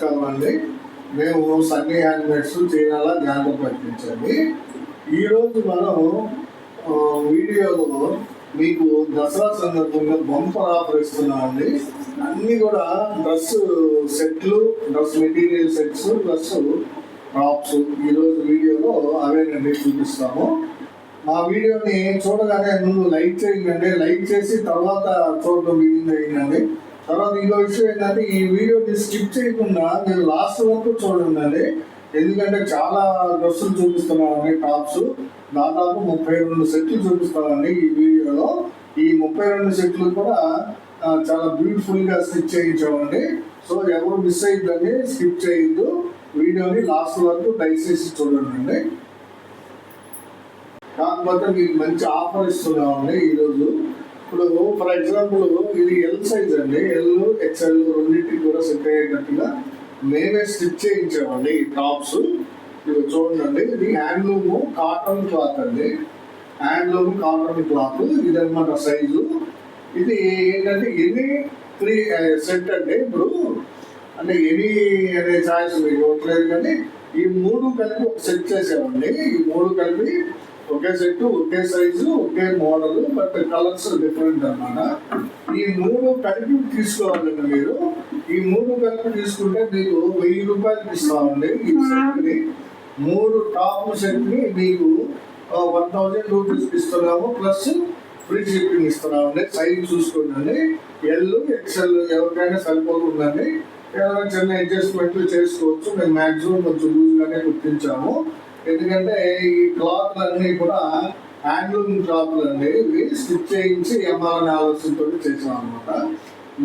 నమస్కారం అండి. మేము సన్నీ హ్యాండ్మేడ్స్ చీరాల జ్ఞానం ప్రకటించండి. ఈరోజు మనం వీడియోలో మీకు దసరా సందర్భంగా బంపర్ ఆఫర్ ఇస్తున్నామండి. అన్నీ కూడా డ్రెస్ సెట్లు, dress material sets plus tops ఈరోజు వీడియోలో అవేనండి చూపిస్తాము. మా వీడియోని చూడగానే ముందు లైక్ చేయండి, లైక్ చేసి తర్వాత చూడడం అయ్యిందండి. తర్వాత ఇంకో విషయం ఏంటంటే ఈ వీడియోని స్కిప్ చేయకుండా మీరు లాస్ట్ వరకు చూడండి. ఎందుకంటే చాలా డ్రెస్సులు చూపిస్తున్నామండి, టాప్స్ దాదాపు 32 సెట్లు చూపిస్తామండి ఈ వీడియోలో. ఈ 32 సెట్లు కూడా చాలా బ్యూటిఫుల్గా స్టిచ్ చేయించామండి. సో ఎవరు మిస్ అయ్యిందని స్కిప్ చేయొద్దు, వీడియోని లాస్ట్ వరకు దయచేసి చూడండి. కాకపోతే మీకు మంచి ఆఫర్ ఇస్తున్నామండి ఈరోజు. ఇప్పుడు ఫర్ ఎగ్జాంపుల్ ఇది ఎల్ సైజ్ అండి, ఎల్ ఎక్స్ఎల్ రెండింటికి కూడా సెట్ అయ్యేటట్టుగా మేమే స్టిచ్ చేయించామండి ఈ టాప్స్. ఇది చూడండి, ఇది హ్యాండ్లూమ్ కాటన్ క్లాత్ అండి, హ్యాండ్లూమ్ కాటన్ క్లాత్ ఇదన్నమాట సైజు. ఇది ఏంటంటే ఎనీ 3 సెట్ అండి. ఇప్పుడు అంటే ఎనీ అనే ఛాయిస్ మీకు ఇవ్వట్లేదు, కానీ ఈ 3 కలిపి ఒక సెట్ చేసామండి. ఈ 3 కలిపి ఒకే సెట్, ఒకే సైజు, ఒకే మోడల్, బట్ కలర్స్ డిఫరెంట్ అన్నమాట. ఈ 3 కలిపి తీసుకోవాలండి మీరు. ఈ 3 కలిపి తీసుకుంటే మీకు 1000 రూపాయలకి ఇస్తామండి ఈ సెట్ని. 3 టాప్ సెట్ని మీకు 1000 రూపీస్ ఇస్తున్నాము, ప్లస్ ఫ్రీ షిప్పింగ్ ఇస్తున్నామండి. సైజ్ చూసుకోండి, ఎల్ ఎక్స్ఎల్ ఎవరికైనా సరిపోతుందండి. ఏదైనా చిన్న అడ్జస్ట్మెంట్లు చేసుకోవచ్చు. మేము మ్యాక్సిమం కొంచెం లూజ్గానే కుట్టించాము, ఎందుకంటే ఈ క్లాత్లు అన్నీ కూడా హ్యాండ్లూమ్ క్లాత్లు అండి. ఇవి స్టిచ్ చేయించి అమ్మాలని ఆలోచనతో చేసాం అనమాట.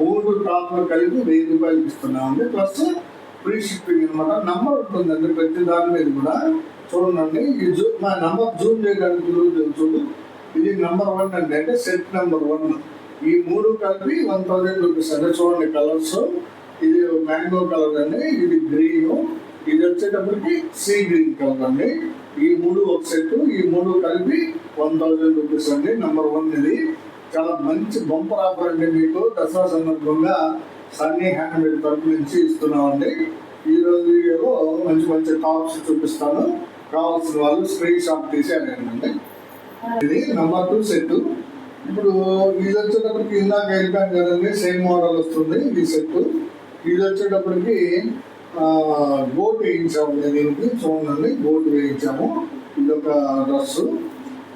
3 టాప్లు కలిపి 1000 రూపాయలకి ఇస్తున్నామండి, ప్లస్ ఫ్రీ షిప్పింగ్ అనమాట. నంబర్ ఉంటుందండి ప్రతి దాని మీద కూడా. చూడండి, ఈ మా నంబర్ జూమ్ చేయడానికి చూడు. ఇది నెంబర్ 1 అండి, అంటే సెట్ నెంబర్ 1. ఈ 3 కలిపి 1000 రూపీస్ అంటే చూడండి కలర్స్. ఇది మ్యాంగో కలర్ అండి, ఇది గ్రీన్, ఇది వచ్చేటప్పటికి సీ గ్రీన్ కలర్ అండి. ఈ 3 ఒక సెట్, ఈ 3 కలిపి 1000 రూపీస్ అండి. నెంబర్ 1 ఇది. చాలా మంచి బంపర్ ఆఫర్ అండి మీకు దసరా సందర్భంగా సన్నీ హ్యాండ్మేడ్ తరపు నుంచి ఇస్తున్నామండి. ఈరోజు వీడియోలో మంచి మంచి టాప్స్ చూపిస్తాను. కావాల్సిన వాళ్ళు స్క్రీన్ షాట్ తీసి అడగండి. ఇది నెంబర్ 2 సెట్. ఇప్పుడు ఇది వచ్చేటప్పటికి ఇందాక వెళ్ళాను కదండి, సేమ్ మోడల్ వస్తుంది ఈ సెట్. ఇది వచ్చేటప్పటికి గోట్ వేయించాము దీనికి. చూడండి, గోట్ వేయించాము. ఇదొక డ్రెస్,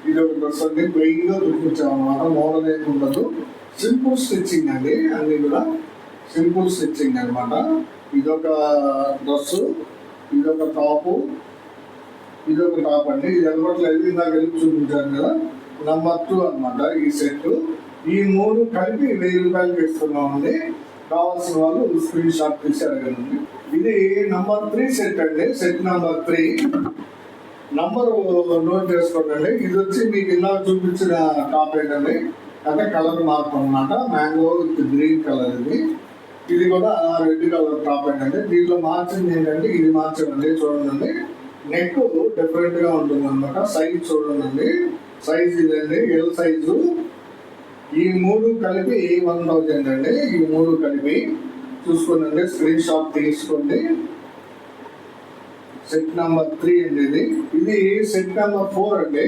ఇదొక డ్రెస్ అండి. ప్లెయిన్గా చూపించాము అన్నమాట, మోడల్ ఏమి ఉండదు. సింపుల్ స్టిచ్చింగ్ అండి, అన్నీ కూడా సింపుల్ స్టిచ్చింగ్ అనమాట. ఇదొక డ్రెస్, ఇదొక టాపు, ఇదొక టాప్ అండి. ఇది ఎలవట్లేదు, ఇందాక వెళ్ళి చూపించాను కదా. నెంబర్ 2 అనమాట ఈ సెట్. ఈ 3 కలిపి 1000 రూపాయలకి ఇస్తున్నామండి. కావాల్సిన వాళ్ళు స్క్రీన్ షాట్ తీసి అడగండి. ఇది నెంబర్ 3 సెట్ అండి, సెట్ నెంబర్ 3. నంబర్ నోట్ చేసుకోండి. ఇది వచ్చి మీకు ఇందాక చూపించిన టాప్ ఏంటండి, అంటే కలర్ మార్పు అనమాట. మ్యాంగో విత్ గ్రీన్ కలర్ ఇది. ఇది కూడా రెడ్ కలర్ టాప్ ఏంటంటే, దీంట్లో మార్చింది ఏంటంటే ఇది మార్చండి. చూడండి, నెక్ డిఫరెంట్ గా ఉంటుంది అనమాట. సైజ్ చూడండి, సైజ్ ఇదండి, ఎల్ సైజు. ఈ 3 కలిపి 1000 అండి. ఈ 3 కలిపి చూసుకోండి, స్క్రీన్ షాట్ తీసుకోండి. సెట్ నెంబర్ 3 అండి ఇది. ఇది సెట్ నెంబర్ 4 అండి.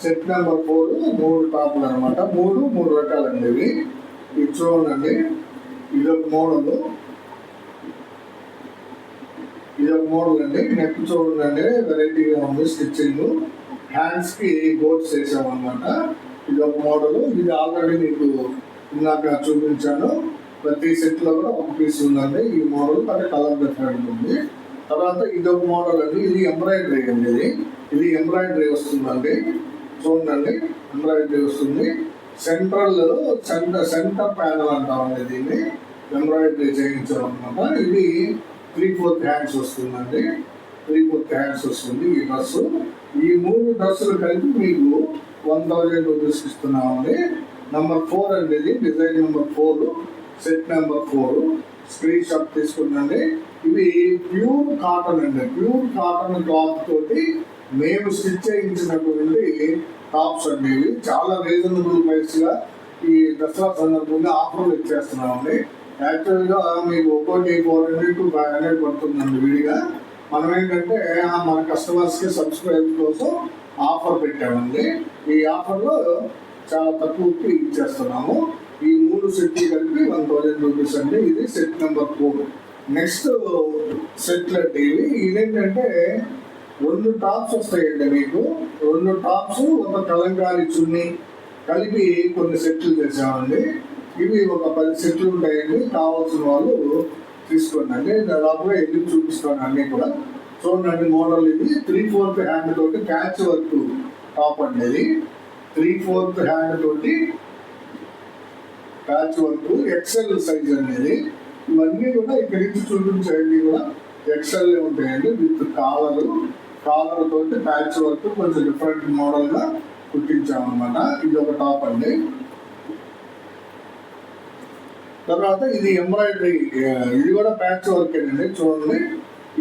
సెట్ నెంబర్ 4 3 టాప్లు అనమాట. 3 రకాలండి ఇవి. ఇది చూడండి, ఇదొక మోడల్, ఇదొక మోడల్ అండి. నెక్ చూడండి, వెరైటీగా ఉంది స్టిచ్చింగ్. హ్యాండ్స్ కి గోట్స్ వేసామన్నమాట. ఇది ఒక మోడల్. ఇది ఆల్రెడీ మీకు ఇందాక చూపించాను. ప్రతి సెట్ లో కూడా ఒక పీస్ ఉందండి ఈ మోడల్, అంటే కలర్ డిఫరెంట్ ఉంది. తర్వాత ఇదొక మోడల్ అండి, ఇది ఎంబ్రాయిడరీ అండి. ఇది ఎంబ్రాయిడరీ వస్తుందండి. చూడండి, ఎంబ్రాయిడరీ వస్తుంది. సెంటర్ ప్యానల్ అంటామండి దీన్ని. ఎంబ్రాయిడరీ చేయించామన్నమాట. ఇది 3/4 హ్యాండ్స్ వస్తుందండి. 3/4 హ్యాండ్స్ వస్తుంది ఈ డ్రెస్. ఈ 3 డ్రెస్సులు కలిపి మీకు 1000 రూపీస్ ఇస్తున్నామండి. నెంబర్ 4 అండి ఇది, design number 4, set number 4. Screen shot తీసుకుందండి. ఇవి ప్యూర్ కాటన్ అండి, ప్యూర్ కాటన్ క్లాత్ తోటి మేము స్టిచ్ చేయించినటువంటి టాప్స్ అండి. ఇవి చాలా రీజనబుల్ ప్రైస్ గా ఈ దసరా సందర్భంగా ఆఫర్లు ఇచ్చేస్తున్నామండి. యాక్చువల్గా మీకు ఒక్కోటి 400 to 500 పడుతుందండి విడిగా. మనం ఏంటంటే మన కస్టమర్స్కి సబ్స్క్రైబ్ కోసం ఆఫర్ పెట్టామండి. ఈ ఆఫర్లో చాలా తక్కువకి ఇచ్చేస్తున్నాము. ఈ 3 సెట్లు కలిపి 1000 రూపీస్ అండి. ఇది సెట్ నెంబర్ 4. నెక్స్ట్ సెట్లు అంటే ఇదేంటంటే 2 టాప్స్ వస్తాయండి మీకు. 2 టాప్స్, ఒక కలంకారీ చున్నీ కలిపి కొన్ని సెట్లు చేసామండి. ఇవి ఒక 10 సెట్లు ఉంటాయండి. కావాల్సిన వాళ్ళు తీసుకోండి అండి. దాదాపుగా ఎన్ని చూపిస్తాను అన్నీ కూడా. చూడండి మోడల్ ఇది 3/4 హ్యాండ్ తోటి ప్యాచ్ వర్క్ టాప్ అండి. ఇది 3/4 హ్యాండ్ తోటి ప్యాచ్ వర్క్ ఎక్సెల్ సైజ్ అనేది. ఇవన్నీ కూడా ఇక్కడ నుంచి చూపించేవన్నీ కూడా ఎక్సెల్ ఉంటాయండి. విత్ కాలర్ తోటి ప్యాచ్ వర్క్ కొంచెం డిఫరెంట్ మోడల్గా కుట్టించామన్నమాట. ఇది ఒక టాప్ అండి. తర్వాత ఇది ఎంబ్రాయిడరీ, ఇది కూడా ప్యాచ్ వర్క్ అండి. చూడండి,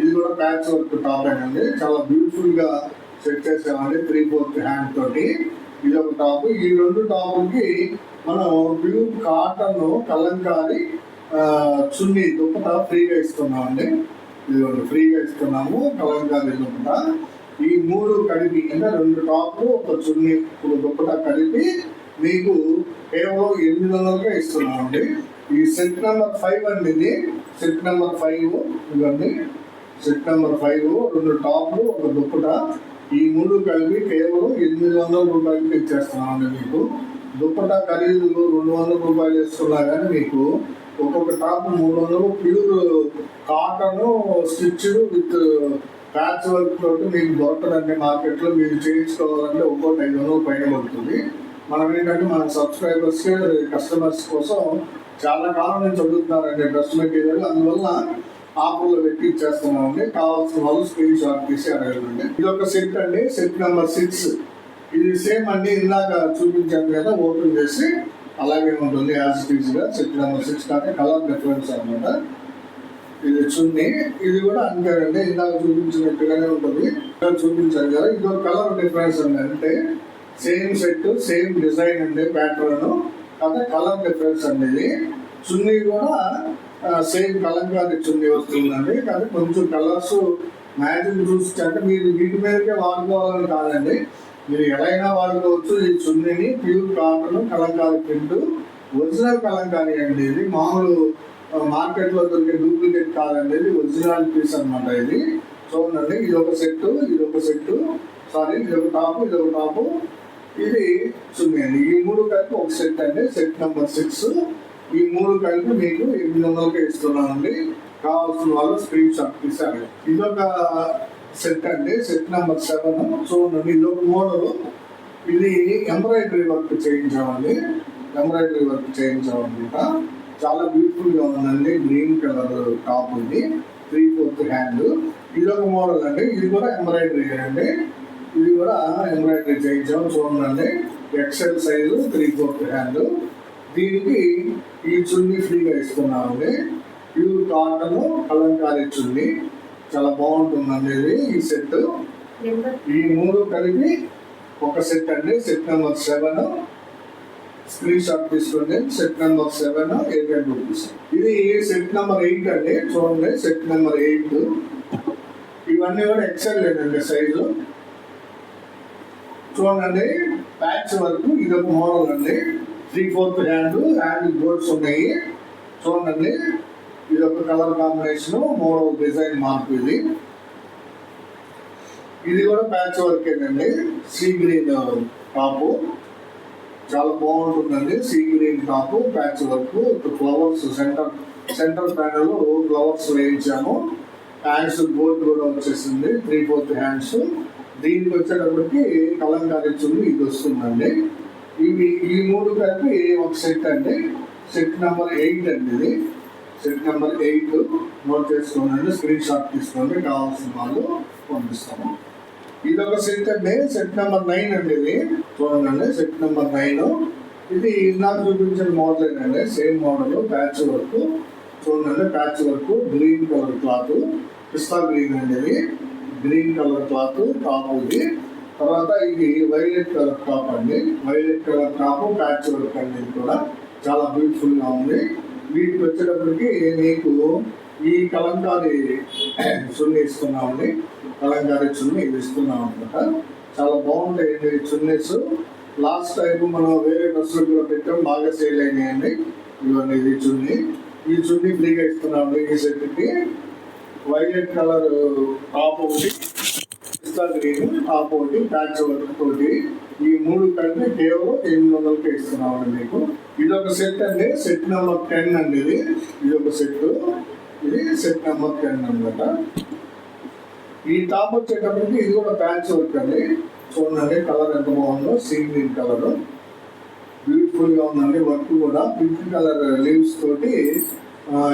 ఇది కూడా ప్యాచ్ వర్క్ టాప్ అండి. చాలా బ్యూటిఫుల్ గా సెట్ చేసామండి 3/4 హ్యాండ్ తోటి. ఇది ఒక టాప్. ఈ 2 టాపులకి మనం ప్యూర్ కాటన్ కలంకారీ చున్నీ దుప్పట ఫ్రీగా ఇస్తున్నామండి. ఇది ఫ్రీగా ఇస్తున్నాము కలంకారీ దుప్పట. ఈ 3 కలిపి అంటే 2 టాప్లు, ఒక చున్నీ, ఒక దుప్పట కలిపి మీకు కేవలం 800కే ఇస్తున్నామండి. ఈ సెట్ నెంబర్ 5 అండి. ఇది సెట్ నెంబర్ 5 ఇవన్నీ. సెట్ నెంబర్ 5 2 టాప్లు, ఒక దుప్పట, ఈ 3 కలిపి కేవలం 800 రూపాయలకి ఇచ్చేస్తున్నామండి. మీకు దుప్పట ఖరీదు 200 రూపాయలు వేసుకున్నా కానీ మీకు ఒక్కొక్క top 300 pure cotton stitched with patch work తోటి మీకు దొరకదండి మార్కెట్లో. మీరు చేయించుకోవాలంటే ఒక్కొక్క 500 పైన పడుతుంది. మనం ఏంటంటే మన సబ్స్క్రైబర్స్ కస్టమర్స్ కోసం చాలా కాలం నుంచి అడుగుతున్నారండి డ్రెస్ మెటీరియల్. అందువల్ల ఆఫర్లో పెట్టి ఇచ్చేస్తున్నామండి. కావాల్సిన వాళ్ళు స్క్రీన్ షాట్ తీసి అడగండి. ఇది ఒక సెట్ అండి. Set number 6. ఇది సేమ్ అండి, ఇందాక చూపించాను కదా, ఓపెన్ చేసి అలాగే ఉంటుంది యాజ్ ఇట్ ఈజ్ గా. సెట్ నెంబర్ 6 కానీ కలర్ డిఫరెన్స్ అనమాట. ఇది చున్నీ, ఇది కూడా అంతేనండి, ఇందాక చూపించినట్టుగానే ఉంటుంది. చూపించాను కదా, ఇది ఒక కలర్ డిఫరెన్స్ అండి. అంటే సేమ్ సెట్, సేమ్ డిజైన్ అండి, ప్యాటర్న్, అదే కలర్ డిఫరెన్స్ అండి. ఇది చున్నీ కూడా సేమ్ కలంకారీ చున్నీ వస్తుందండి. కానీ కొంచెం కలర్స్ మ్యాచింగ్ చూస్తే మీరు వీటి మీదకే వాడుకోవాలని కాదండి, మీరు ఎలా అయినా వాడుకోవచ్చు. ఈ చున్నీని pure cotton Kalamkari print, original Kalamkari అండి. ఇది మామూలు మార్కెట్లో దొరికే డూప్లికేట్ కాదండి, ఇది ఒరిజినల్ పీస్ అనమాట. ఇది చూడండి, ఇది ఒక సెట్, ఇది ఒక సెట్, సారీ ఇది ఒక టాపు, ఇది ఒక టాపు, ఇది చున్నీ అండి. ఈ 3 కలిపి ఒక సెట్ అండి. Set number 6. ఈ 3 కలిపి మీకు 800కే ఇస్తున్నానండి. కావాల్సిన వాళ్ళు స్క్రీన్ షాట్ తీసారు. ఇదొక సెట్ అండి. Set number 7. చూడండి, ఇదొక మోడల్. ఇది ఎంబ్రాయిడరీ వర్క్ చేయించామండి. ఎంబ్రాయిడరీ వర్క్ చేయించామన్నమాట. చాలా బ్యూటిఫుల్ గా ఉందండి. గ్రీన్ కలర్ టాప్ ఉంది, 3/4 హ్యాండ్. ఇదొక మోడల్ అండి. ఇది కూడా ఎంబ్రాయిడరీ అండి. ఇది కూడా ఎంబ్రాయిడరీ చేయించాము. చూడండి, ఎక్సెల్ సైజు 3/4 హ్యాండ్. దీనికి ఈ చున్నీ ఫ్రీగా ఇస్తున్నామండి. ప్యూర్ కాటన్ కలంకారీ చున్నీ, చాలా బాగుంటుందండి ఇది. ఈ సెట్, ఈ 3 కలిపి ఒక సెట్ అండి. Set number 7. స్క్రీన్ షాట్ తీసుకోండి. Set number 7 800 rupees. ఇది సెట్ నెంబర్ 8 అండి. చూడండి, సెట్ నెంబర్ 8. ఇవన్నీ కూడా ఎక్సెల్ లేదండి సైజు. చూడండి, ప్యాచ్ వర్క్, ఇది ఒక మోడల్ అండి. 3/4 హ్యాండ్ బోర్డ్స్ ఉన్నాయి. చూడండి, ఇది ఒక కలర్ కాంబినేషన్, మోడల్ డిజైన్ మార్పు. ఇది కూడా ప్యాచ్ వర్క్ అండి. సీ గ్రీన్ టాపు, చాలా బాగుంటుందండి. Sea green top, patch work, flowers, centre panel flowers వేయించాము. హ్యాండ్స్ బోర్డ్ కూడా వచ్చేసింది, 3/4 హ్యాండ్స్. దీనికి వచ్చేటప్పటికి కలంకారీ చున్నీ ఇది వస్తుందండి. ఈ 3 కలిపి ఒక సెట్ అండి. సెట్ నెంబర్ 8 అండి. ఇది సెట్ నెంబర్ 8. నోట్ చేసుకోండి, స్క్రీన్ షాట్ తీసుకోండి, కావాల్సిన వాళ్ళు పంపిస్తాము. ఇది ఒక సెట్ అండి. సెట్ నెంబర్ 9 అండి. ఇది చూడండి, సెట్ నెంబర్ 9. ఇది నాకు చూపించిన మోడల్ అండి. Same model, patch work. చూడండి, patch work, green colour cloth, పిస్తా గ్రీన్ అండి. ఇది గ్రీన్ కలర్ క్లాత్ టాప్ ఇది. తర్వాత ఇది వైలెట్ కలర్ టాప్ అండి. Violet colour top, patch work అండి. ఇది కూడా చాలా బ్యూటిఫుల్ గా ఉంది. వీటికి వచ్చేటప్పటికి నీకు ఈ కలంకారీ చున్నీ ఇస్తున్నామండి. కలంకారీ చున్నీ ఇది ఇస్తున్నాం అనమాట. చాలా బాగుంటాయండి చున్నీస్. లాస్ట్ టైం మనం వేరే డ్రెస్సులు కూడా పెట్టాం, బాగా సేల్ అయినాయండి. ఇవన్నీ ఇది చున్నీ, ఈ చున్నీ ఫ్రీగా ఇస్తున్నామండి. ఈ సెట్కి వైలెట్ కలర్ టాప్ ఒకటి, పిస్తా గ్రీన్ టాప్ ఒకటి, ప్యాచ్ వర్క్ తోటి ఈ 3 కలిపి కేవలం 800కి ఇస్తున్నామండి మీకు. ఇదొక సెట్ అండి, సెట్ నెంబర్ 10 అండి. ఇది ఒక సెట్, ఇది సెట్ నెంబర్ 10 అనమాట. ఈ టాప్ వచ్చేటప్పటికి ఇది కూడా ప్యాచ్ వర్క్ అండి. చూడండి కలర్ ఎంత బాగుందో, సీ గ్రీన్ కలర్ బ్యూటిఫుల్ గా ఉందండి. వర్క్ కూడా పింక్ కలర్ లీవ్స్ తోటి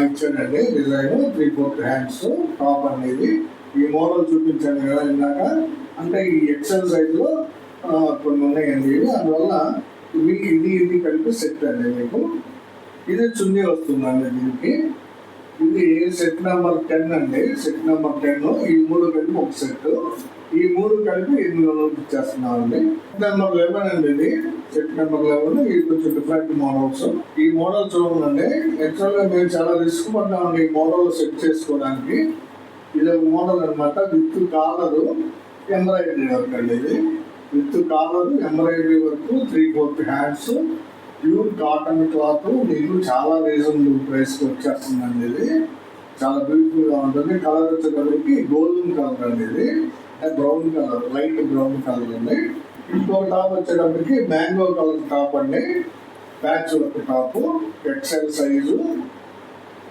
ఇచ్చాడండి డిజైన్. 3/4 హ్యాండ్స్ టాప్ అనేది. ఈ మోడల్ చూపించాను కదా ఇందాక, అంటే ఈ ఎక్సెల్ సైజ్ లో కొన్ని ఉన్నాయండి. అందువల్ల ఇది కలిపి సెట్ అండి మీకు. ఇది చున్నీ వస్తుందండి దీనికి. ఇది సెట్ నెంబర్ 10 అండి, సెట్ నెంబర్ 10. ఈ 3 కలిపి ఒక సెట్, ఈ 3 కలిపి 800 ఇచ్చేస్తున్నామండి. సెట్ నెంబర్ 11 అండి ఇది, సెట్ నెంబర్ 11. ఇది కొంచెం డిఫరెంట్ మోడల్స్. ఈ మోడల్ చూడండి, యాక్చువల్గా మేము చాలా రిస్క్ పడ్డామండి ఈ మోడల్ సెట్ చేసుకోవడానికి. ఇది ఒక మోడల్ అనమాట, విత్ కాలరు ఎంబ్రాయిడరీ వర్క్ అండి. ఇది with collar embroidery work, 3/4 hands, pure cotton cloth. మీకు చాలా రీజనబుల్ ప్రైస్కి వచ్చేస్తుందండి. ఇది చాలా బ్యూటిఫుల్ గా ఉంటుంది. కలర్ వచ్చేటప్పటికి గోల్డెన్ కలర్ అండి. ఇది brown colour, light brown colour అండి. ఇంకొక టాప్ వచ్చేటప్పటికి మ్యాంగో కలర్ టాప్ అండి, patch work top, XL size.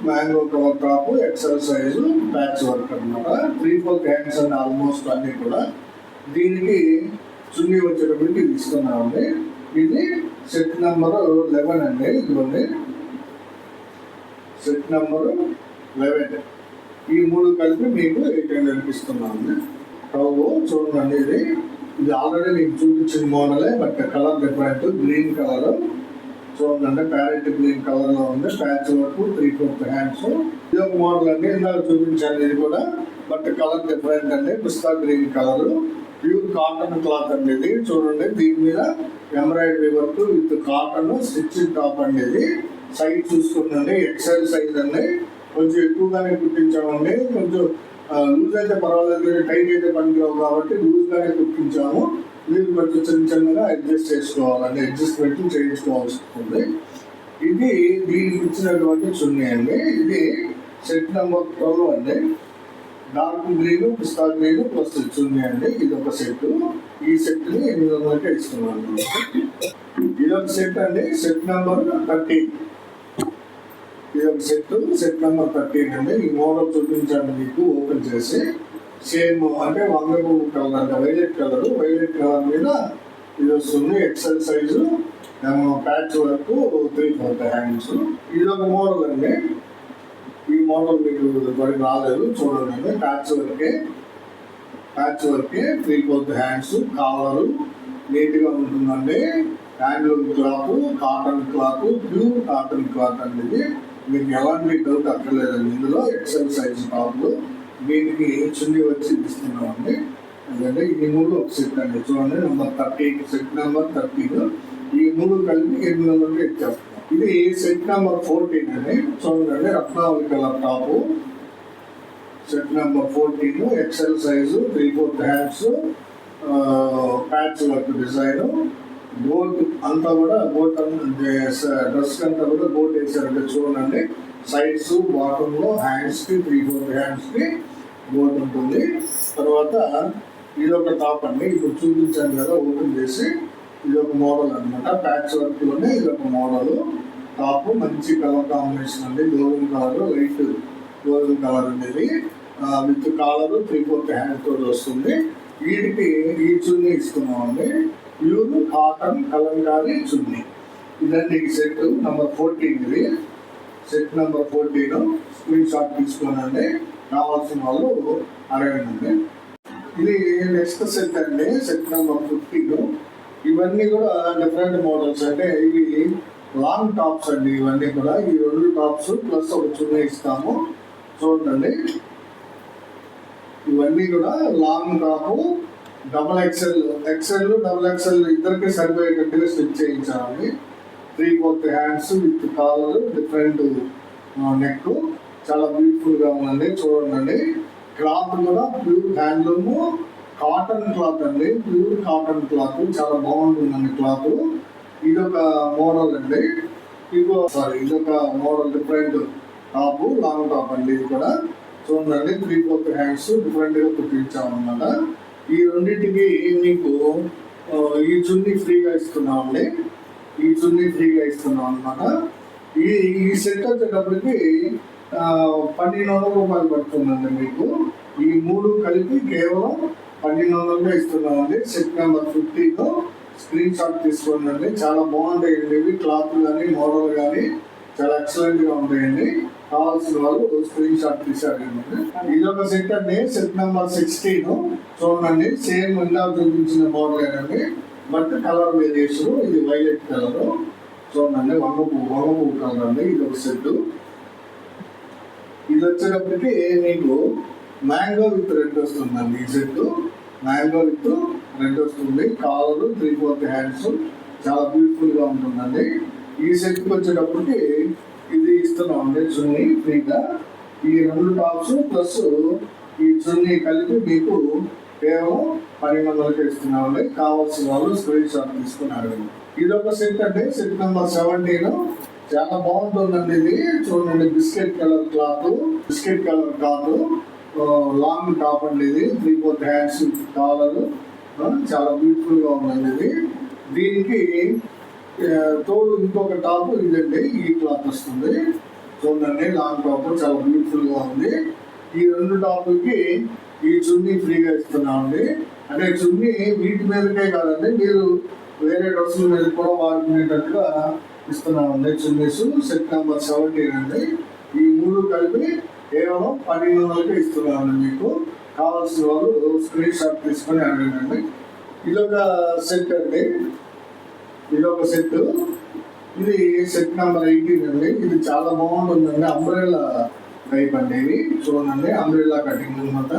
Mango colour top, XL size, patch work అనమాట. 3/4 హ్యాండ్స్ అండి ఆల్మోస్ట్ అన్ని కూడా. దీనికి చున్నీ వచ్చేటప్పటికి ఇది ఇస్తున్నామండి. ఇది సెట్ నెంబర్ 11 అండి. ఇదిగోండి సెట్ నెంబర్ 11. ఈ 3 కలిపి మీకు 800 ఇస్తున్నామండి. చూడండి, ఇది ఆల్రెడీ మీకు చూపించిన మోడలే, but colour different. Green colour చూడండి, ప్యారెట్ గ్రీన్ కలర్ లో ఉంది. Patch work, 3/4 hands. ఇది ఒక మోడల్ అండి, ఇందాక చూపించాను ఇది కూడా, బట్ కలర్ డిఫరెంట్ అండి. పిస్తా green colour, pure cotton cloth అండి. ఇది చూడండి, దీని మీద embroidery work with cotton stitch top అండి. ఇది సైజ్ చూసుకుందండి, ఎక్సెల్ సైజ్ అండి. కొంచెం ఎక్కువగానే కుట్టించామండి. కొంచెం లూజ్ అయితే పర్వాలేదు, టైట్ అయితే పనికిరావు కాబట్టి లూజ్ గానే కుట్టించాము. మీరు కొంచెం చిన్నగా అడ్జస్ట్ చేసుకోవాలండి, అడ్జస్ట్మెంట్ చేయించుకోవాల్సి ఉంటుంది. ఇది దీనికి ఇచ్చినటువంటి చున్నీ అండి. ఇది సెట్ నెంబర్ 12 అండి. డార్క్ గ్రీన్, పిస్తా గ్రీన్ ప్లస్ చున్నీ అండి. ఇది ఒక సెట్. ఈ సెట్ ని 800కి ఇస్తున్నాను. ఇది ఒక సెట్ అండి, సెట్ నెంబర్ 13. ఇది ఒక సెట్ నెంబర్ 13 అండి. ఈ మోడల్ చూపించాను మీకు ఓపెన్ చేసి. సేమ్ అంటే వంగపు కలర్ అంటే వైలెట్ కలర్ మీద ఇది వస్తుంది. XL size, patch work, 3/4 hands. ఇది ఒక మోడల్ అండి. ఈ మోడల్ మీకు మరి రాలేదు చూడండి. ప్యాచ్ వర్కే 3/4 హ్యాండ్స్, కాలరు నీట్ గా ఉంటుందండి. Handloom cloth, cotton cloth, pure cotton cloth అండి. ఇది మీకు ఎలాంటి డౌట్ అక్కర్లేదండి. ఇందులో ఎక్సెల్ సైజ్ టాప్, దీనికి చున్నీ వచ్చి ఇస్తున్నామండి. ఎందుకంటే ఈ 3 ఒక సెట్ అండి. చూడండి, నెంబర్ 13, సెట్ నెంబర్ 13. ఈ 3 కలిపి 800కి ఇచ్చేస్తాం. ఇది సెట్ నెంబర్ 14 అండి. చూడండి, Ratnavali colour top, set number 14, XL size, 3/4 hands, patch work design. Boat అంతా కూడా డ్రెస్ అంతా కూడా బోట్ వేసారంటే చూడండి. సైడ్స్ బాటమ్ లో హ్యాండ్స్ కి 3/4 హ్యాండ్స్ కి బోట్ ఉంటుంది. తర్వాత ఇది ఒక టాప్ అండి, ఇప్పుడు చూపించాను కదా ఓపెన్ చేసి. ఇది ఒక మోడల్ అనమాట, ప్యాచ్ వర్క్ లోనే ఇది ఒక మోడల్ టాప్. మంచి కలర్ కాంబినేషన్ అండి, golden colour, light golden colour అనేది విత్ కాలర్, 3/4 హ్యాండ్ తోటి వస్తుంది. వీటికి ఈ చున్నీ ఇస్తున్నామండి, ప్యూర్ కాటన్ కలంకారీ చున్నీ. ఇదండి ఈ సెట్ నెంబర్ 14. ఇది సెట్ నెంబర్ 14. స్క్రీన్ షాట్ తీసుకోనండి, కావాల్సిన వాళ్ళు అడగండి. ఇది నెక్స్ట్ సెట్ అండి, సెట్ నెంబర్ 15. ఇవన్నీ కూడా డిఫరెంట్ మోడల్స్ అంటే ఇవి లాంగ్ టాప్స్ అండి. ఇవన్నీ కూడా ఈ 2 టాప్స్ ప్లస్ ఒక చున్నీ ఇస్తాము. చూడండి, ఇవన్నీ కూడా long top, double XL, double XL ఇద్దరికి సరిపోయేటట్టుగా స్టిచ్ చేయించామండి. 3/4 hands with collar, different neck, చాలా బ్యూటిఫుల్ గా ఉందండి. చూడండి, క్లాత్ కూడా ప్యూర్ హ్యాండ్లూమ్ కాటన్ క్లాత్ అండి, ప్యూర్ కాటన్ క్లాత్, చాలా బాగుంటుందండి క్లాత్. ఇదొక మోడల్ అండి, ఇదొక model different top, long top అండి. ఇది కూడా చూడండి, 3/4 హ్యాండ్స్ డిఫరెంట్ గా కుట్టించామన్నమాట. ఈ రెండింటికి మీకు ఈ చున్నీ ఫ్రీగా ఇస్తున్నామండి, ఈ చున్నీ ఫ్రీగా ఇస్తున్నాం అనమాట. ఈ సెట్ వచ్చేటప్పటికి 1,200 రూపాయలు పడుతుందండి మీకు. ఈ మూడు కలిపి కేవలం 1,200 ఇస్తున్నామండి. సెట్ నెంబర్ 15 స్క్రీన్ షాట్ తీసుకోండి. చాలా బాగుంటాయండి ఇవి, క్లాత్ కానీ మోడల్ కానీ చాలా ఎక్సలెంట్ గా ఉంటాయండి. కావాల్సిన వాళ్ళు స్క్రీన్ షాట్ తీసారండి. ఇది ఒక సెట్ అండి, సెట్ నెంబర్ 16. చూడండి, సేమ్ ఇందా చూపించిన మోడల్ అండి, బట్ కలర్ వేరియేషన్. ఇది వైలెట్ కలర్. చూడండి, వంగపు కలర్ అండి. ఇది ఒక సెట్. ఇది వచ్చేటప్పటికి మీకు మ్యాంగో విత్ రెడ్ వస్తుందండి. ఈ సెట్ మ్యాంగో విత్ రెడ్ వస్తుంది. కాలర్, 3/4 హ్యాండ్స్, చాలా బ్యూటిఫుల్ గా ఉంటుందండి. ఈ సెట్ వచ్చేటప్పటికి ఇది ఇస్తున్నామండి చున్నీ ఫ్రీగా. ఈ 2 టాప్స్ ప్లస్ ఈ చున్నీ కలిపి మీకు కేవలం 1,200 ఇస్తున్నామండి. కావాల్సిన వాళ్ళు స్క్రీన్ షాట్ తీసుకున్నారు. ఇదొక సెట్ అండి, సెట్ నెంబర్ 17. చాలా బాగుంటుందండి ఇది. చూడండి, biscuit colour cloth, biscuit colour cloth, long top అండి. ఇది 3/4 హ్యాండ్స్ కాలర్, చాలా బ్యూటిఫుల్ గా ఉందండి ఇది. దీనికి తోడు ఇంకొక టాప్ ఇదండి, ఈ క్లాత్ వస్తుంది. చూడండి, లాంగ్ టాప్ చాలా బ్యూటిఫుల్ గా ఉంది. ఈ 2 టాపులకి ఈ చున్నీ ఫ్రీగా ఇస్తున్నామండి. అంటే చున్నీ వీటి మీదకే కాదండి, మీరు వేరే డ్రెస్సుల మీద కూడా వాడుకునేటట్టుగా ఇస్తున్నామండి చున్నీస్. సెట్ నెంబర్ 17 అండి. ఈ 3 కలిపి కేవలం 1,200 ఇస్తున్నామండి. మీకు కావాల్సిన వాళ్ళు స్క్రీన్ షాట్ తీసుకొని అడగండి. ఇదొక సెట్ అండి, ఇదొక సెట్. ఇది సెట్ నెంబర్ 18 అండి. ఇది చాలా బాగుంటుందండి, అంబ్రెల్లా టైప్ అండి. ఇది చూడండి, అంబ్రెల్లా కటింగ్ అనమాట.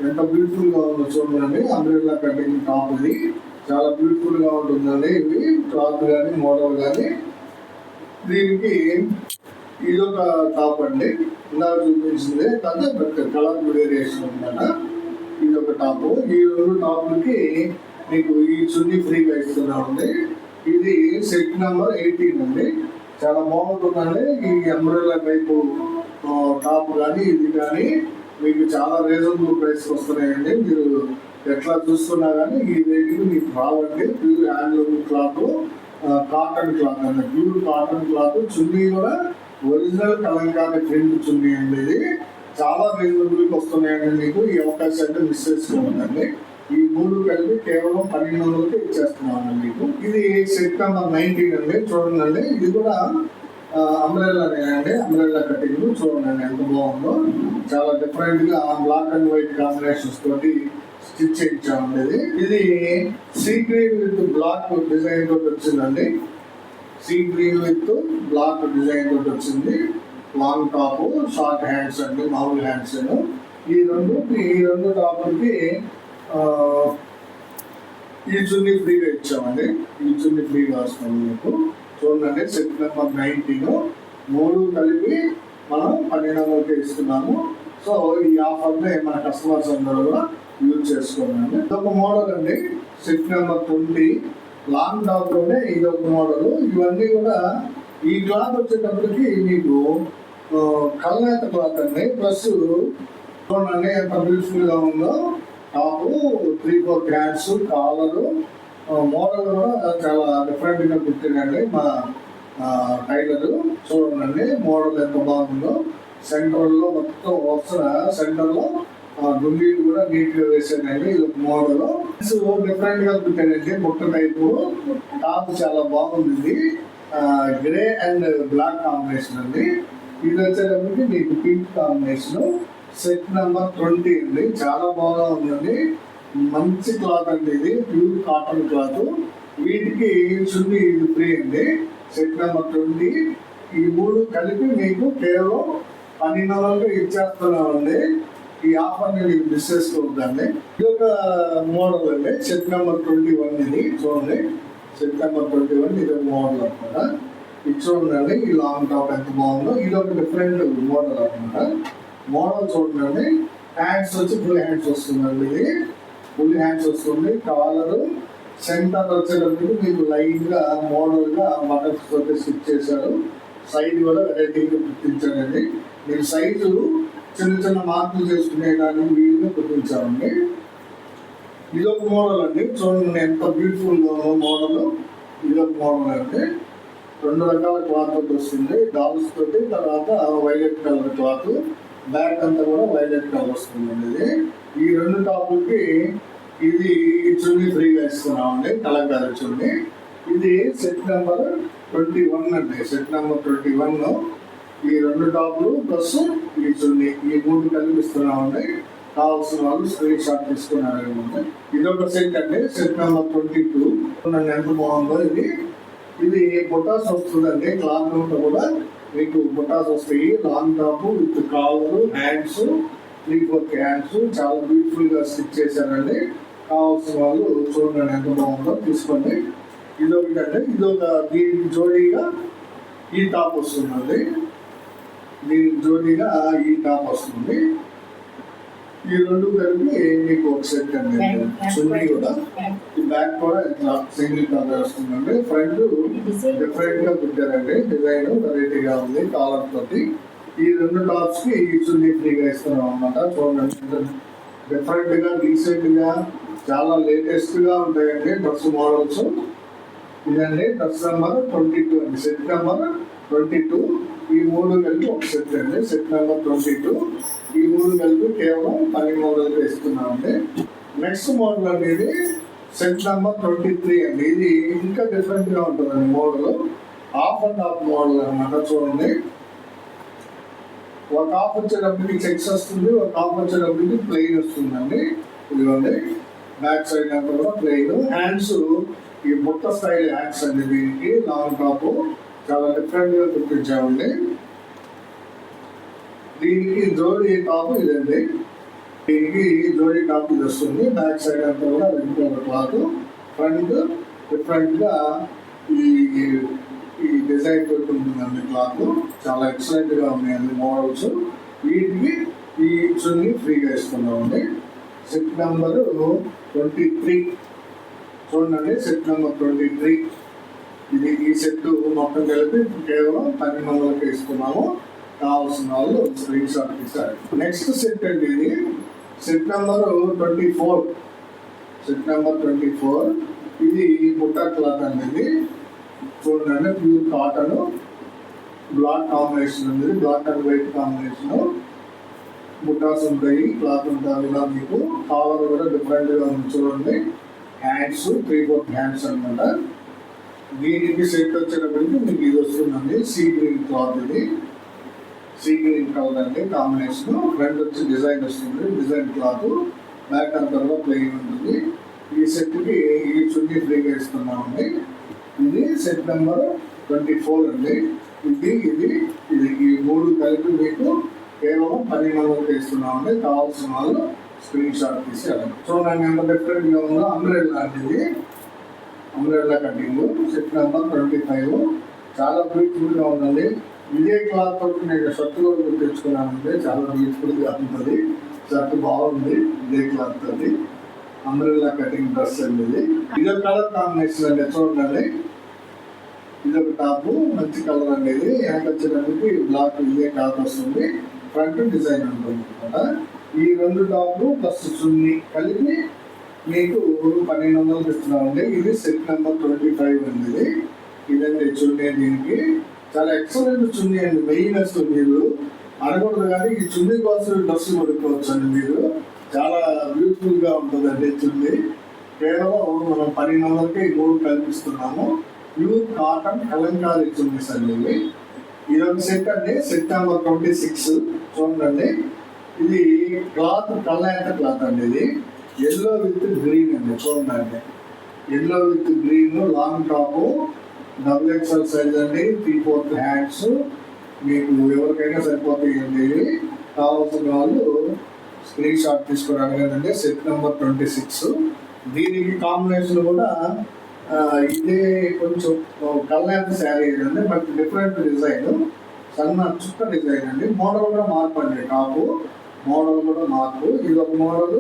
ఎంత బ్యూటిఫుల్ గా ఉందో చూడండి. అంబ్రెల్లా కటింగ్ టాప్ ఇది చాలా బ్యూటిఫుల్ గా ఉంటుందండి. ఇవి క్లాత్ కానీ మోడల్ కానీ. దీనికి ఇదొక టాప్ అండి, ఇందాక చూపించింది అదే, బట్ కలర్ వేరియేషన్ అనమాట. ఇదొక టాప్. ఈ 2 టాప్లకి మీకు ఈ చున్నీ ఫ్రీగా ఇస్తున్నామండి. ఇది సెట్ నెంబర్ 18 అండి. చాలా బాగుంటుందండి. ఈ అంబ్రెల్లా టైపు టాప్ కానీ ఇది కానీ మీకు చాలా రీజనబుల్ ప్రైస్ వస్తున్నాయండి. మీరు ఎట్లా చూస్తున్నా కానీ ఈ రేటుకి మీకు రావండి. Pure handloom cloth, cotton cloth అండి, ప్యూర్ కాటన్ క్లాత్. చున్నీ కూడా ఒరిజినల్ కలంకారీ ప్రింట్ చున్నీ అండి. ఇది చాలా రీజనబుల్కి వస్తున్నాయండి. మీకు ఈ అవకాశాన్ని మిస్ చేసుకోండి. ఈ 3 కలిపి కేవలం 1,200 ఇచ్చేస్తున్నామండి మీకు. ఇది సెట్ నెంబర్ 19 అండి. చూడండి, ఇది కూడా అంబ్రెల్లానే అండి, అంబ్రెల్లా కటింగ్. చూడండి ఎంత బాగుందో, చాలా డిఫరెంట్ గా బ్లాక్ అండ్ వైట్ కాంబినేషన్స్ తోటి స్టిచ్ చేయించామండి. ఇది sea green with black design తోటి వచ్చిందండి. Sea green with black design తోటి వచ్చింది. లాంగ్ టాప్, షార్ట్ హ్యాండ్స్ అండి, మామూలు హ్యాండ్స్. ఈ రెండు టాప్లకి ఈ చున్నీ ఫ్రీగా ఇచ్చామండి. ఈ చున్నీ ఫ్రీగా వస్తుంది మీకు. చూడండి, సెట్ నెంబర్ 19. 3 కలిపి మనం 1,200 ఇస్తున్నాము. సో ఈ ఆఫర్ని మన కస్టమర్స్ అందరూ కూడా యూజ్ చేసుకోండి. ఇదొక మోడల్ అండి, సెట్ నెంబర్ 20. లాంగ్ టాప్ లోనే ఇదొక మోడల్. ఇవన్నీ కూడా ఈ క్లాత్ వచ్చేటప్పటికి మీకు కల్నేత క్లాత్ అండి. ప్లస్ చూడండి ఎంత బ్యూటిఫుల్ గా ఉందో. టాప్ 3/4 హ్యాండ్స్, కాలరు, మోడల్ కూడా చాలా డిఫరెంట్ గా కుట్టిందండి మా టైలర్. చూడండి మోడల్ ఎంత బాగుందో. సెంటర్ లో మొత్తం వస్తున్న సెంటర్ లో దుంగీలు కూడా నీట్ గా వేసానండి. ఇది ఒక మోడల్ డిఫరెంట్ గా కుట్టానండి. బుట్ట టైపు టాప్ చాలా బాగుంది. గ్రే అండ్ బ్లాక్ కాంబినేషన్ అండి. ఇది వచ్చేటప్పటికి మీకు పింక్ కాంబినేషన్. సెట్ నెంబర్ 20 అండి. చాలా బాగా ఉందండి, మంచి క్లాత్ అండి. ఇది ప్యూర్ కాటన్ క్లాత్. వీటికి చున్నీ ఇది ఫ్రీ అండి. Set number 20. ఈ 3 కలిపి మీకు కేవలం 1,200 ఇచ్చేస్తున్నామండి. ఈ ఆఫర్ ని మీకు మిస్ చేసుకోవద్దండి. ఇది ఒక మోడల్ అండి, సెట్ నెంబర్ 21. ఇది చూడండి, సెప్టెంబర్ 21 ఇది ఒక మోడల్ అనమాట. ఇది చూడండి ఈ లాంగ్ టాప్ ఎంత బాగుందో. ఇది ఒక డిఫరెంట్ మోడల్ అనమాట. మోడల్ చూడండి, హ్యాండ్స్ వచ్చి ఫుల్ హ్యాండ్స్ వస్తుందండి. ఇది ఫుల్ హ్యాండ్స్ వస్తుంది. కాలర్ సెంటర్ వచ్చేటప్పటికి మీకు లైన్ గా మోడల్ గా బటన్స్ తోటి స్టిచ్ చేశారు. సైడ్ కూడా వెరైటీగా గుర్తించారండి. మీరు సైజు చిన్న చిన్న మార్పులు చేసుకునేదానికి వీలుగా గుర్తించామండి. ఇది ఒక మోడల్ అండి. చూడండి ఎంత బ్యూటిఫుల్ మోడల్. ఇది ఒక మోడల్ అండి. 2 రకాల క్లాత్ తోటి వస్తుంది. డాల్స్ తోటి, తర్వాత వైలెట్ కలర్ క్లాత్. బ్యాక్ అంతా కూడా వైలెట్ కలర్ వస్తుందండి. ఇది ఈ 2 టాపులకి ఇది చున్నీ ఫ్రీగా ఇస్తున్నామండి. కలంకారీ చున్నీ. ఇది సెట్ నెంబర్ 21 అండి. సెట్ నెంబర్ 21 ఈ 2 టాపులు ప్లస్ ఈ చున్నీ, ఈ 3 కల్పిస్తున్నామండి. కావాల్సిన వాళ్ళు స్క్రీన్ షాట్ తీసుకున్నారండి. ఇది ఒక సెట్ అండి. సెట్ నెంబర్ 22 ఎంత బాగుందో. ఇది బుటాస్ వస్తుందండి. క్లాత్ కూడా మీకు బుటాస్ వస్తాయి. Long top with collar, hands, 3/4 hands చాలా బ్యూటిఫుల్ గా స్టిచ్ చేశారండి. కావాల్సిన వాళ్ళు చూడండి ఎంత బాగుందో తీసుకోండి. ఇది ఒకటండి. ఇది ఒక దీనికి జోడీగా ఈ టాప్ వస్తుందండి. దీనికి జోడీగా ఈ టాప్ వస్తుంది. ఈ 2 కలిపి మీకు ఒక సెట్ అండి. చున్నీ కూడా ఈ బ్యాక్ కూడా ఇట్లా సింగిల్ కలర్ వస్తుందండి. ఫ్రంట్ డిఫరెంట్ గా కుట్టారండి. డిజైన్ వెరైటీగా ఉంది కాలర్ తోటి. ఈ 2 టాప్స్ కి ఈ చున్నీ ఫ్రీగా ఇస్తున్నాం అన్నమాట. చూడండి డిఫరెంట్ గా, డీసెంట్ గా, చాలా లేటెస్ట్ గా ఉంటాయండి డ్రెస్ మోడల్స్. ఇదండి డ్రెస్ నెంబర్ 22 అండి. సెట్ నెంబర్ 22 ఈ 3 కలిపి ఒక సెట్ అండి. సెట్ నెంబర్ 22 ఈ 3 కలిపి కేవలం 1200 ఇస్తున్నామండి. నెక్స్ట్ మోడల్ అనేది సెట్ నెంబర్ 23 అండి. ఇది ఇంకా డిఫరెంట్ గా ఉంటుందండి model. Half and half model అనమాట. చూడండి ఒక హాఫ్ వచ్చేటప్పటికి చెక్స్ వస్తుంది, ఒక హాఫ్ వచ్చేటప్పటికి ప్లెయిన్ వస్తుందండి. ఇదిగోండి బ్యాక్ సైడ్ అంతా కూడా ప్లెయిన్. హ్యాండ్స్ ఈ బుట్ట స్టైల్ హ్యాండ్స్ అండి. దీనికి లాంగ్ టాప్ చాలా డిఫరెంట్ గా గుర్తించామండి. దీనికి జోడీ టాప్ ఇదండి. దీనికి జోడీ టాప్ ఇది వస్తుంది. బ్యాక్ సైడ్ అంతా కూడా red colour cloth. Front different గా ఈ డిజైన్ తోటి ఉంటుందండి క్లాత్. చాలా ఎక్సలెంట్ గా ఉన్నాయండి మోడల్స్. వీటికి ఈ చున్నీ ఫ్రీగా ఇస్తున్నామండి. సెట్ నెంబర్ 23 చూడండి. సెట్ నెంబర్ 23 ఇది ఈ సెట్ మొత్తం కలిపి కేవలం 1200 ఇస్తున్నాము. కావాల్సిన వాళ్ళు స్క్రీన్ షాట్ తీశారు. నెక్స్ట్ సెట్ అండి. ఇది సెట్ నెంబర్ 24. సెట్ నెంబర్ 24 ఇది బుట్టా క్లాత్ అండి. ఇది చూడండి ప్యూర్ కాటన్ బ్లాక్ కాంబినేషన్ ఉంది. Black and white combination. బుట్టాస్ ఉంటాయి, క్లాత్ ఉంటాయి. ఇలా మీకు కాలర్ కూడా డిఫరెంట్ గా ఉంది. చూడండి హ్యాండ్స్ 3/4 హ్యాండ్స్ అనమాట. దీనికి సెట్ వచ్చేటప్పటికి మీకు ఇది వస్తుందండి. Sea green cloth. ఇది సీ గ్రీన్ కలర్ అండి కాంబినేషన్. ఫ్రంట్ వచ్చి డిజైన్ వస్తుంది. Design cloth. బ్యాక్ అంతా కూడా ప్లెయిన్ ఉంటుంది. ఈ సెట్ కి ఈ చున్నీ ఫ్రీగా ఇస్తున్నామండి. ఇది సెట్ నెంబర్ 24 అండి. ఇది ఈ 3 కలిపి మీకు కేవలం 1200 ఇస్తున్నామండి. కావాల్సిన వాళ్ళు స్క్రీన్ షాట్ తీసేయాలి. చూడండి ఎంత డిఫరెంట్ గా ఉందో. అంబ్రెల్లా అండి. Umbrella cutting. సెట్ నెంబర్ 25 చాలా బ్యూటిఫుల్ గా ఉందండి. ఇదే క్లాత్ తోటి నేను షర్ట్ కూడా తెచ్చుకున్నానండి. చాలా బ్యూటిఫుల్ గా ఉంటుంది. షర్ట్ బాగుంది ఇదే క్లాత్ తోటి. అంబ్రెల్లా కటింగ్ డ్రెస్ అండి. ఇదే కలర్ కాంబినేషన్ అండి. చూడండి ఇదొక టాప్ మంచి కలర్ అనేది. వెనక వచ్చేటప్పటికి బ్లాక్ ఇదే టాప్ వస్తుంది. ఫ్రంట్ డిజైన్ ఉంటుంది అనమాట. ఈ 2 టాప్లు ప్లస్ చున్నీ కలిపి మీకు 1200 ఇస్తున్నామండి. ఇది సెట్ నెంబర్ 25 అండి. ఇదండి చున్నీ. దీనికి చాలా ఎక్సలెంట్ చున్నీ అండి. మెయినెస్ మీరు అనకూడదు కానీ ఈ చున్నీ కోసం డ్రెస్ కొనుక్కోవచ్చు అండి. మీరు చాలా బ్యూటిఫుల్ గా ఉంటుందండి చున్నీ. కేవలం మనం 1200కి 3 కల్పిస్తున్నాము. ప్యూర్ కాటన్ కలంకారీ చున్నీస్ అండి. ఇది ఒక సెట్ అండి. సెట్ నెంబర్ 26 చూడండి. ఇది క్లాత్ కల్లాంత క్లాత్ అండి. ఇది ఎల్లో విత్ గ్రీన్ అండి. చూడండి yellow with green long top XXL size అండి. 3/4 హ్యాండ్స్ మీకు ఎవరికైనా సరిపోతాయండి. ఇవి కావాల్సిన వాళ్ళు స్క్రీన్ షాట్ తీసుకోవడానికి. సెట్ నెంబర్ 26 దీనికి కాంబినేషన్ కూడా ఇదే కొంచెం కల్యాణ శారీ అండి, బట్ డిఫరెంట్ డిజైన్, సన్న చుక్క డిజైన్ అండి. మోడల్ కూడా మార్పు అండి, టాపు మోడల్ కూడా మార్పు. ఇదొక మోడల్,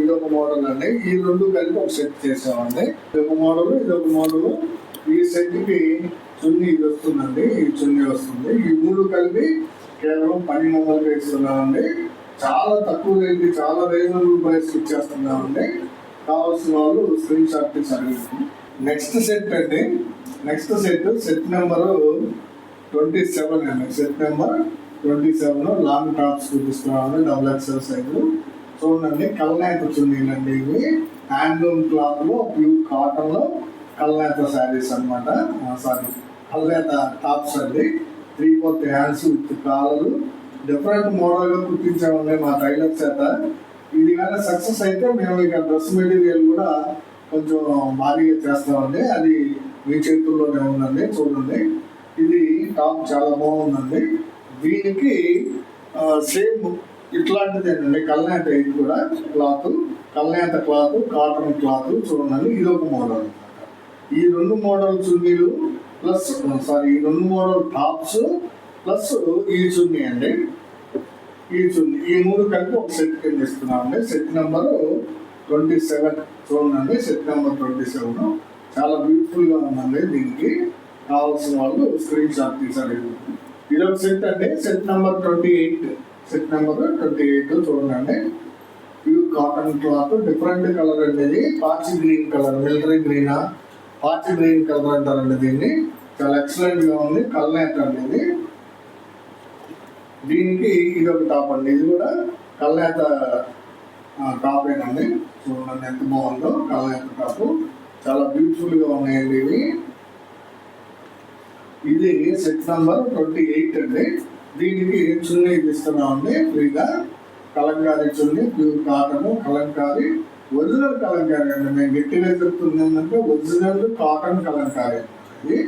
ఇదొక మోడల్ అండి. ఈ రెండు కలిపి ఒక సెట్ చేసామండి. ఇదొక మోడల్, ఇదొక మోడల్. ఈ సెట్కి చున్నీ ఇది వస్తుందండి, ఈ చున్నీ వస్తుంది. ఈ మూడు కలిపి కేవలం 1200 ఇస్తున్నామండి. చాలా తక్కువ రేట్, చాలా రీజనబుల్ ప్రైస్ ఇచ్చేస్తున్నామండి. కావాల్సిన వాళ్ళు స్క్రీన్ షాట్ తీసి అడిగి. నెక్స్ట్ సెట్ అండి, నెక్స్ట్ సెట్ నెంబరు 27 అండి. సెట్ నెంబర్ 27 లాంగ్ టాప్స్ చూపిస్తున్నామండి, డబుల్ ఎక్స్ఎల్ సైజు. చూడండి, కల్నేత చున్నీలండి ఇవి. హ్యాండ్లూమ్ క్లాత్ లో, ప్యూర్ కాటన్ లో కల్నేత శారీస్ అనమాట. సారీ, కల్నేత టాప్స్ అండి. 3/4 hands with collar. Different model గా కుట్టించామండి మా టైలర్ చేత. ఇది కానీ సక్సెస్ అయితే మేము ఇక డ్రెస్ మెటీరియల్ కూడా కొంచెం భారీగా చేస్తామండి. అది మీ చేతుల్లోనే ఉందండి. చూడండి, ఇది టాప్ చాలా బాగుందండి. దీనికి సేమ్ ఇట్లాంటిదేనండి, కల్నేత. ఇది కూడా క్లాత్, కల్నేత క్లాత్, కాటన్ క్లాత్. చూడండి, ఇది ఒక మోడల్ అనమాట. ఈ రెండు మోడల్ చున్నీలు ప్లస్ ఈ రెండు మోడల్ టాప్స్ ప్లస్ ఈ చున్నీ అండి, ఈ చున్నీ, ఈ మూడు కలిపి ఒక సెట్ కింద ఇస్తున్నామండి. Set number 27. చూడండి, సెట్ నెంబర్ 27 చాలా బ్యూటిఫుల్ గా ఉందండి. దీనికి కావాల్సిన వాళ్ళు స్క్రీన్ షాట్ తీసారు. ఇదొక సెట్ అండి, సెట్ నెంబర్ 28. సెట్ నెంబర్ 28 చూడండి, pure cotton cloth, different colour అండి. ఇది పాచి గ్రీన్ కలర్, మిలిటరీ గ్రీనా, పాచి గ్రీన్ కలర్ అంటారండి దీన్ని. చాలా ఎక్సలెంట్ గా ఉంది. కల్నేత అండి ఇది. దీనికి ఇది ఒక టాప్ అండి, ఇది కూడా కల్నేత టాప్ ఏనండి. చూడండి ఎంత బాగుందో, కల్నేత టాప్. చాలా బ్యూటిఫుల్ గా ఉన్నాయండి ఇవి. ఇది సెట్ నెంబర్ 28 అండి. దీనికి చున్నీ ఇస్తున్నామండి ఫ్రీగా. కలంకారీ చున్నీ, pure cotton kalamkari, original Kalamkari అండి. మేము గట్టిగా చెప్తుంది ఏంటంటే ఒరిజినల్ కాటన్ కలంకారీ. ఇది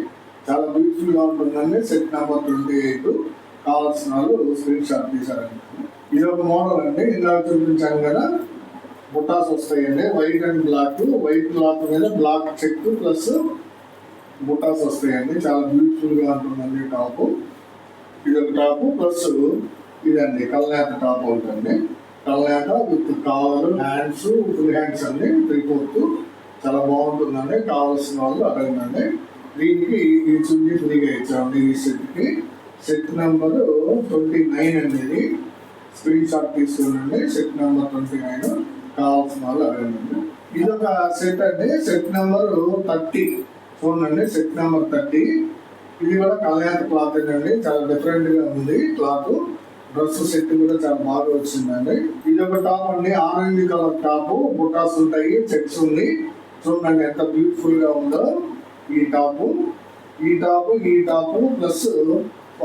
చాలా బ్యూటిఫుల్ గా ఉంటుందండి. సెట్ నెంబర్ 28 కావాల్సిన వాళ్ళు స్క్రీన్ షాట్ తీసారండి. ఇది ఒక మోడల్ అండి, ఇందాక చూపించాను కదా. బుటాస్ వస్తాయండి, white and black. White cloth మీద బ్లాక్ చెక్ ప్లస్ బుటాస్ వస్తాయండి. చాలా బ్యూటిఫుల్ గా ఉంటుందండి టాప్. ఇది ఒక టాప్ ప్లస్ ఇదండి కల్నేత టాప్ అవుతుంది. కల్నేత with collar, hands, full hands అండి, 3/4. చాలా బాగుంటుందండి. కావాల్సిన వాళ్ళు అడగండి. దీనికి ఈ చున్నీ ఫ్రీగా ఇచ్చామండి ఈ సెట్కి. సెట్ నెంబర్ 29 అండి. ఇది స్క్రీన్ షాట్ తీసుకునండి. సెట్ నెంబర్ 29 కావాల్సిన వాళ్ళు అడగండి. ఇది ఒక సెట్ అండి, సెట్ నెంబర్ 30. చూడండి, సెట్ నెంబర్ 30. ఇది కూడా కల్నేత క్లాత్ అండి. చాలా డిఫరెంట్ గా ఉంది క్లాత్. డ్రెస్ సెట్ కూడా చాలా బాగా వచ్చిందండి. ఇది ఒక టాప్ అండి, ఆరెంజ్ కలర్ టాప్. బుటాస్ ఉంటాయి, చెక్స్ ఉంది. చూడండి ఎంత బ్యూటిఫుల్ గా ఉందో ఈ టాప్. ఈ టాప్ ప్లస్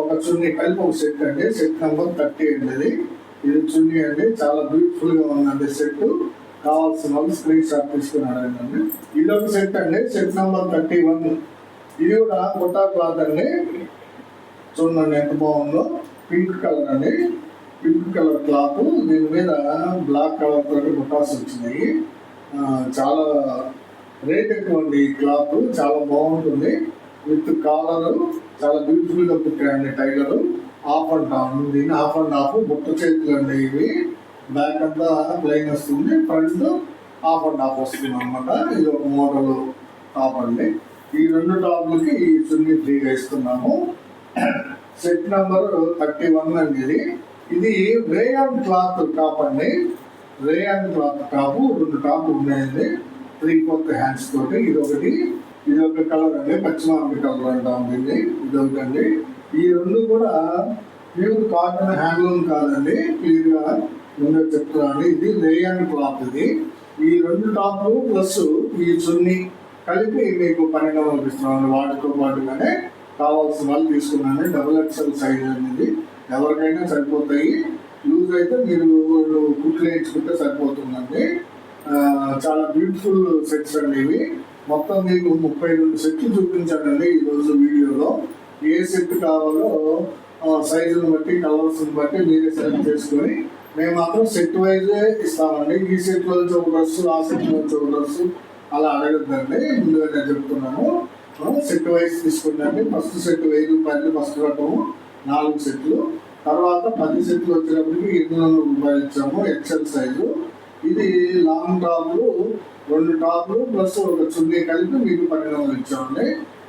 ఒక చున్నీ కలిపి ఒక సెట్ అండి. సెట్ నెంబర్ 30 అండి. ఇది చున్నీ అండి, చాలా బ్యూటిఫుల్ గా ఉందండి సెట్. కావాల్సిన వాళ్ళు స్క్రీన్ షాట్ తీసుకుని అడగండి. ఇది ఒక సెట్ అండి, సెట్ నెంబర్ 31. ఇది కూడా బుట్టా క్లాత్ అండి. చూడండి ఎంత బాగుందో, పింక్ కలర్ అండి, పింక్ కలర్ క్లాత్. దీని మీద బ్లాక్ కలర్ తోటి బుటాస్ వచ్చినాయి. చాలా రేట్ ఎక్కువ అండి ఈ క్లాత్. చాలా బాగుంటుంది విత్ కాలర్. చాలా బ్యూటిఫుల్ గా కుట్టాయండి టైలర్. ఆఫ్ అండ్ ఆఫ్, దీన్ని ఆఫ్ అండ్ ఆఫ్ బుట్ట చేతులు అండి ఇవి. బ్యాక్ అంతా ప్లెయిన్ వస్తుంది, ఫ్రంట్ ఆఫ్ అండ్ ఆఫ్ వస్తుంది అనమాట. ఇది ఒక మోడల్ టాప్ అండి. ఈ రెండు టాప్లకి ఈ చున్నీ ఫ్రీగా ఇస్తున్నాము. సెట్ నెంబర్ 31 అండి. ఇది రేయాన్ క్లాత్ టాప్ అండి. రేయాన్ క్లాత్ టాప్, రెండు టాప్ ఉన్నాయండి 3/4 హ్యాండ్స్ తోటి. ఇది ఒక కలర్ అండి, పచ్చిమామిడి కలర్ అంటాం దీన్ని. ఇది ఒకటండి. ఈ రెండు కూడా ప్యూర్ కాటన్, హ్యాండ్లూమ్ కాదండి, క్లియర్ గా ముందే చెప్తున్నాను. ఇది రేయాన్ క్లాత్. ఇది ఈ రెండు టాప్లు ప్లస్ ఈ చున్నీ కలిపి మీకు 1200 ఇస్తున్నాను. వాటితో పాటుగానే కావాల్సిన వాళ్ళు తీసుకున్నాను. డబుల్ ఎక్స్ఎల్ సైజ్ అనేది ఎవరికైనా సరిపోతాయి. లూజ్ అయితే మీరు కుట్లు వేయించుకుంటే సరిపోతుందండి. చాలా బ్యూటిఫుల్ సెట్స్ అండి ఇవి. మొత్తం మీకు 32 సెట్లు చూపించానండి ఈరోజు వీడియోలో. ఏ సెట్ కావాలో సైజుని బట్టి, కలర్స్ని బట్టి మీరే సెలెక్ట్ చేసుకొని మేము మాత్రం సెట్ వైజే ఇస్తామండి. ఈ సెట్లో నుంచి ఒక డ్రెస్, ఆ సెట్లో నుంచి ఒక డ్రెస్ అలా అడగద్దండి, ముందుగా నేను చెప్తున్నాను. సెట్ వైజ్ తీసుకుందండి. ఫస్ట్ సెట్ 1000 రూపాయలు ఫస్ట్ రకము 4 సెట్లు, తర్వాత 10 సెట్లు వచ్చేటప్పటికి 800 రూపాయలు ఇచ్చాము ఎక్సెల్ సైజు. ఇది లాంగ్ టాప్లు 2 టాప్లు ప్లస్ ఒక చున్నీ కలిపి మీకు 1200 ఇచ్చామండి.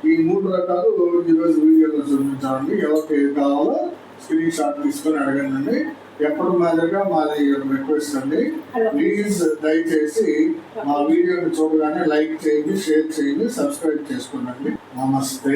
ఈ 3 రకాలు ఈరోజు వీడియోలో చూపించామండి. ఎవరికి ఏది కావాలో స్క్రీన్ షాట్ తీసుకొని అడగండి. ఎప్పుడు మాదిరిగా మాది రిక్వెస్ట్ అండి, ప్లీజ్ దయచేసి మా వీడియోని చూడగానే లైక్ చేయండి, షేర్ చేయండి, సబ్స్క్రైబ్ చేసుకోండి. నమస్తే.